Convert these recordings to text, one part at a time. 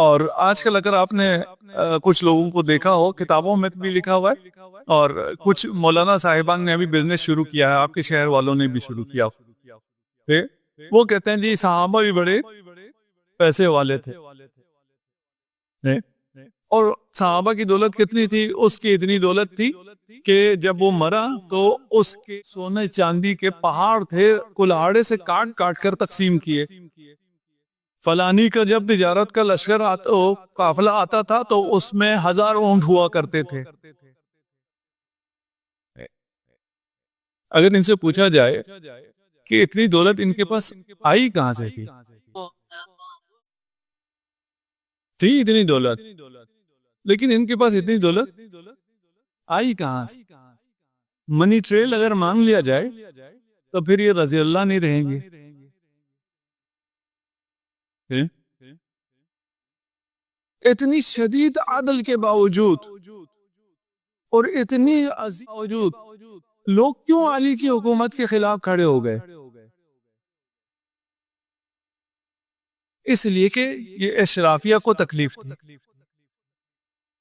اور آج کل اگر آپ نے کچھ لوگوں کو دیکھا ہو، کتابوں میں بھی لکھا ہوا ہے، اور کچھ مولانا صاحبان نے ابھی بزنس شروع کیا ہے، آپ کے شہر والوں نے بھی شروع کیا ہے۔ وہ کہتے ہیں جی صحابہ بھی بڑے پیسے والے تھے، اور صحابہ کی دولت کتنی تھی؟ اس کی اتنی دولت تھی کہ جب وہ مرا تو اس کے سونے چاندی کے پہاڑ تھے، کلاڑے سے کاٹ کاٹ کر تقسیم کیے۔ فلانی کا جب تجارت کا لشکر قافلہ آتا تھا تو اس میں 1000 اونٹ ہوا کرتے تھے۔ اگر ان سے پوچھا جائے کہ اتنی دولت ان کے پاس آئی کہاں سے تھی اتنی دولت، لیکن ان کے پاس اتنی دولت آئی کہاں سے؟ منی ٹریل اگر مانگ لیا جائے تو پھر یہ رضی اللہ نہیں رہیں گے۔ اتنی شدید عدل کے باوجود اور اتنی عظیم باوجود لوگ کیوں علی کی حکومت کے خلاف کھڑے ہو گئے؟ اس لیے کہ یہ اشرافیہ کو تکلیف تھی،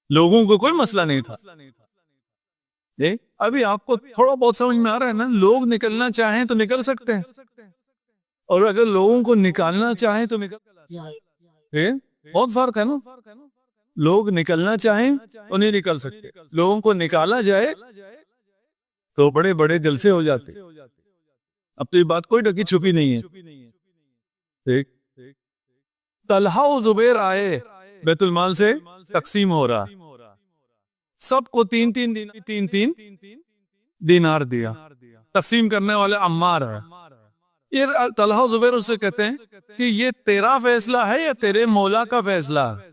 لوگوں کو کوئی مسئلہ نہیں تھا۔ ابھی آپ کو تھوڑا بہت سمجھ میں آ رہا ہے نا، لوگ نکلنا چاہیں تو نکل سکتے ہیں، اور اگر لوگوں کو نکالنا چاہیں تو بہت فرق ہے نا۔ لوگ نکلنا چاہیں تو نہیں نکل سکتے، لوگوں کو نکالا جائے تو بڑے بڑے جلسے ہو جاتے۔ اب تو یہ بات کوئی ڈکی چھپی نہیں ہے۔ طلحہ و زبیر آئے، بیت المال سے تقسیم ہو رہا، سب کو تین تین دینار دیا، تقسیم کرنے والے عمار ہے۔ یہ طلحہ و زبیر اسے کہتے ہیں کہ یہ تیرا فیصلہ ہے یا تیرے مولا کا فیصلہ ہے؟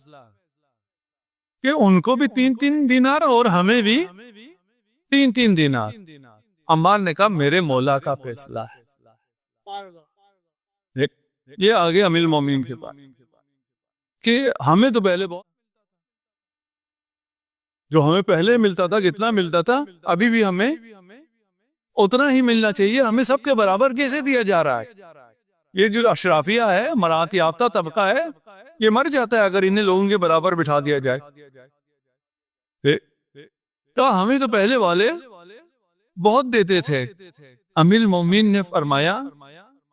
کہ ان کو بھی 3 دینار اور ہمیں بھی 3 دینار۔ عمار نے کہا میرے مولا کا فیصلہ ہے۔ یہ آگے امیر المومنین کے پاس کہ ہمیں تو پہلے جو ہمیں پہلے ملتا تھا، کتنا ملتا تھا، ابھی بھی ہمیں اتنا ہی ملنا چاہیے، ہمیں سب کے برابر کیسے دیا جا رہا ہے؟ یہ جو اشرافیہ ہے، مراعات یافتہ طبقہ ہے، یہ مر جاتا ہے اگر انہیں لوگوں کے برابر بٹھا دیا جائے۔ تو ہمیں تو پہلے والے بہت دیتے تھے۔ امیر المومنین نے فرمایا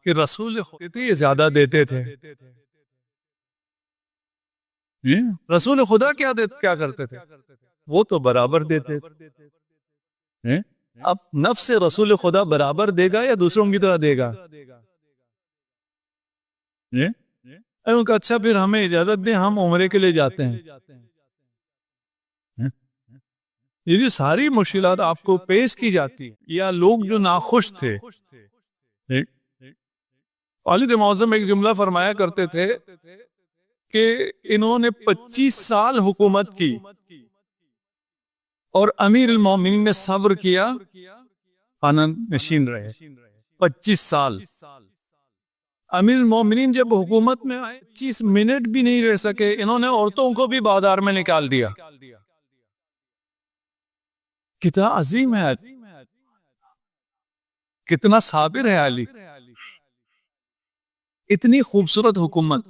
کہ رسول خدا یہ زیادہ دیتے تھے۔ رسول خدا کیا کرتے تھے؟ وہ تو برابر دیتے تھے۔ اب نفس رسول خدا برابر دے گا یا دوسروں کی طرح دے گا؟ اچھا پھر ہمیں اجازت دیں، ہم عمرے کے لیے جاتے ہیں۔ یہ جو ساری مشکلات آپ کو پیش کی جاتی ہیں، یا لوگ جو ناخوش تھے، والد معظم ایک جملہ فرمایا کرتے تھے کہ انہوں نے 25 سال حکومت کی اور امیر المومنین نے صبر کیا، خانہ نشین رہے 25 سال۔ امیر المومنین جب حکومت میں آئے 25 منٹ بھی نہیں رہ سکے، انہوں نے عورتوں کو بھی بازار میں نکال دیا۔ کتنا عظیم ہے، کتنا صابر ہے علی، اتنی خوبصورت حکومت۔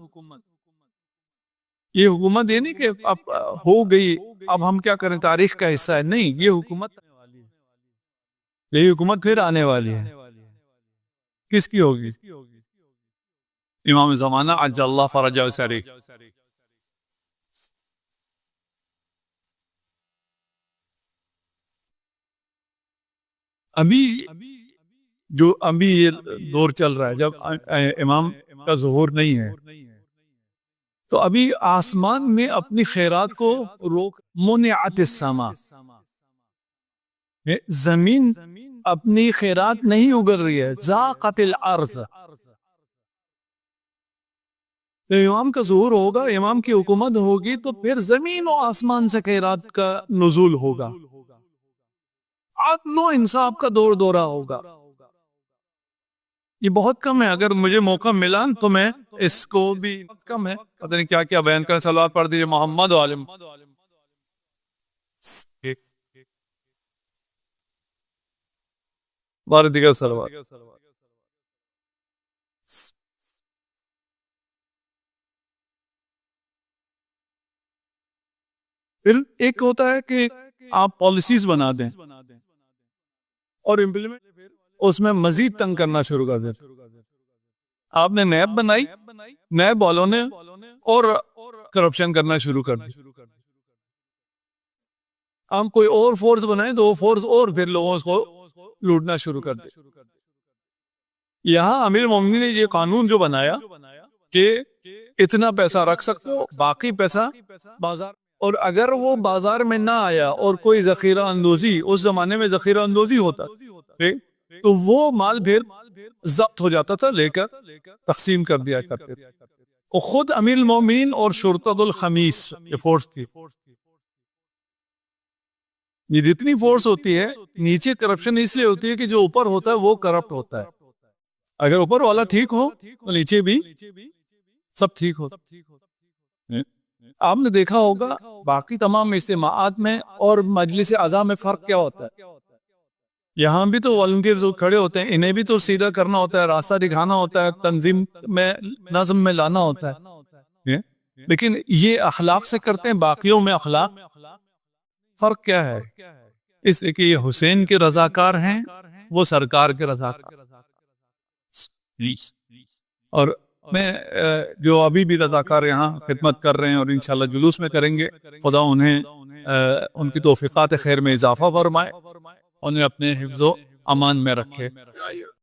یہ حکومت یہ نہیں کہ اب ہو گئی، اب ہم کیا کریں، تاریخ کا حصہ ہے، نہیں، یہ حکومت پھر آنے والی ہے۔ کس کی ہوگی؟ امام زمانہ عجل اللہ فرجہ شریف۔ ابھی یہ دور چل رہا ہے جب امام کا ظہور نہیں ہے، تو ابھی آسمان میں اپنی خیرات کو روک، منعت السما، زمین اپنی خیرات نہیں اگل رہی ہے، ضاقت الارض۔ امام کا ظہور ہوگا، امام کی حکومت ہوگی، تو پھر زمین و آسمان سے خیرات کا نزول ہوگا، عدل و انصاف کا دور دورہ ہوگا۔ یہ بہت کم ہے، اگر مجھے موقع ملا تو میں اس کو بھی، بہت کم ہے، پتہ نہیں کیا کیا بیان کریں۔ صلوات پڑھ دیجئے محمد و عالم۔ بار دیگر صلوات۔ پھر ایک ہوتا ہے کہ آپ پالیسیز بنا دیں اور امپلیمنٹ اس میں مزید تنگ کرنا شروع کر دیں. آپ نے نیب بنائی، نیب والوں نے اور کرپشن کرنا شروع کر دی. ہم کوئی اور فورس بنائیں تو وہ فورس اور پھر لوگوں کو لوٹنا شروع کر دے. یہاں امیر المومنین نے یہ قانون جو بنایا کہ اتنا پیسہ رکھ سکتے ہو، باقی پیسہ بازار، اور اگر وہ بازار میں نہ آیا اور کوئی ذخیرہ اندوزی، اس زمانے میں ذخیرہ اندوزی ہوتا تو وہ مال پھر ضبط ہو جاتا تھا، لے کر تقسیم کر دیا کرتے تھے. اور خود امیر المومنین اور شرطۃ الخمیس یہ فورس تھی. یہ جتنی فورس ہوتی ہے نیچے کرپشن اس لیے ہوتی ہے کہ جو اوپر ہوتا ہے وہ کرپٹ ہوتا ہے. اگر اوپر والا ٹھیک ہو تو نیچے بھی سب ٹھیک ہو. آپ نے دیکھا ہوگا باقی تمام اجتماعات میں اور مجلس اعضاء میں فرق کیا ہوتا ہے. یہاں بھی تو والنٹیئرز کھڑے ہوتے ہیں، انہیں بھی تو سیدھا کرنا ہوتا ہے، راستہ دکھانا ہوتا ہے، تنظیم میں نظم میں لانا ہوتا ہے. لیکن یہ اخلاق سے کرتے ہیں، باقیوں میں اخلاق. فرق کیا ہے؟ اس لیے کہ یہ حسین کے رضاکار ہیں، وہ سرکار کے رضاکار. اور میں جو ابھی بھی رضاکار یہاں خدمت کر رہے ہیں اور انشاءاللہ جلوس میں کریں گے، خدا انہیں ان کی توفیقات خیر میں اضافہ فرمائے، انہیں اپنے حفظ و امان میں رکھے.